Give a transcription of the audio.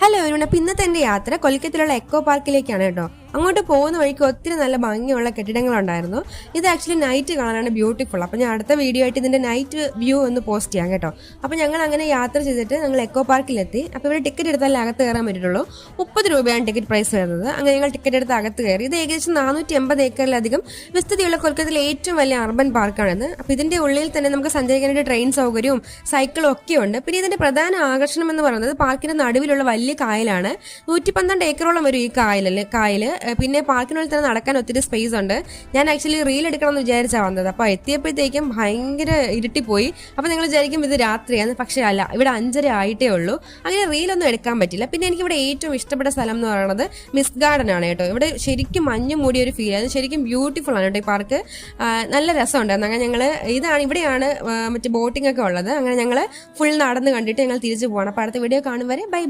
Hello everyone. അപ്പോൾ ഇന്നത്തെ എൻ്റെ യാത്ര കൊൽക്കത്തയിലുള്ള എക്കോ പാർക്കിലേക്കാണ് കേട്ടോ. അങ്ങോട്ട് പോകുന്ന വഴിക്ക് ഒത്തിരി നല്ല ഭംഗിയുള്ള കെട്ടിടങ്ങളുണ്ടായിരുന്നു. ഇത് ആക്ച്വലി നൈറ്റ് കാണാനാണ് ബ്യൂട്ടിഫുൾ. അപ്പോൾ ഞാൻ അടുത്ത വീഡിയോ ആയിട്ട് ഇതിൻ്റെ നൈറ്റ് വ്യൂ ഒന്ന് പോസ്റ്റ് ചെയ്യാം കേട്ടോ. അപ്പോൾ ഞങ്ങൾ അങ്ങനെ യാത്ര ചെയ്തിട്ട് ഞങ്ങൾ എക്കോ പാർക്കിലെത്തി. അപ്പോൾ ഇവിടെ ടിക്കറ്റ് എടുത്താലേ അകത്ത് കയറാൻ പറ്റുള്ളൂ. 30 രൂപയാണ് ടിക്കറ്റ് പ്രൈസ് വരുന്നത്. അങ്ങനെ ഞങ്ങൾ ടിക്കറ്റ് എടുത്ത് അകത്ത് കയറി. ഇത് ഏകദേശം 480 ഏക്കറിലധികം വിസ്തൃതിയുള്ള കൊൽക്കത്തയിലെ ഏറ്റവും വലിയ അർബൻ പാർക്കാണിത്. അപ്പോൾ ഇതിൻ്റെ ഉള്ളിൽ തന്നെ നമുക്ക് സഞ്ചരിക്കാനായിട്ട് ട്രെയിൻ സൗകര്യവും സൈക്കിളും ഒക്കെ ഉണ്ട്. പിന്നെ ഇതിൻ്റെ പ്രധാന ആകർഷണം എന്ന് പറയുന്നത് പാർക്കിന്റെ നടുവിലുള്ള വലിയ കായലാണ്. 112 ഏക്കറോളം വരും ഈ കായല്. പിന്നെ പാർക്കിനുള്ളിൽ തന്നെ നടക്കാൻ ഒത്തിരി സ്പേസ് ഉണ്ട്. ഞാൻ ആക്ച്വലി റീൽ എടുക്കണം എന്ന് വിചാരിച്ചാണ് വന്നത്. അപ്പോൾ എത്തിയപ്പോഴത്തേക്കും ഭയങ്കര ഇരുട്ടിപ്പോയി. അപ്പോൾ നിങ്ങൾ വിചാരിക്കും ഇത് രാത്രിയാണ്, പക്ഷേ അല്ല, ഇവിടെ 5:30 ആയിട്ടേ ഉള്ളൂ. അങ്ങനെ റീലൊന്നും എടുക്കാൻ പറ്റില്ല. പിന്നെ എനിക്കിവിടെ ഏറ്റവും ഇഷ്ടപ്പെട്ട സ്ഥലം എന്ന് പറയുന്നത് മിസ്റ്റ് ഗാർഡൻ ആണ് കേട്ടോ. ഇവിടെ ശരിക്കും മഞ്ഞ് മൂടിയ ഒരു ഫീൽ. അത് ശരിക്കും ബ്യൂട്ടിഫുൾ ആണ് കേട്ടോ ഈ പാർക്ക്. നല്ല രസമുണ്ടായിരുന്നു. അങ്ങനെ ഇവിടെയാണ് മറ്റേ ബോട്ടിംഗ് ഒക്കെ ഉള്ളത്. അങ്ങനെ ഞങ്ങൾ ഫുൾ നടന്ന് കണ്ടിട്ട് ഞങ്ങൾ തിരിച്ചു പോകണം. അപ്പോൾ അടുത്ത വീഡിയോ കാണും വരെ ബൈ.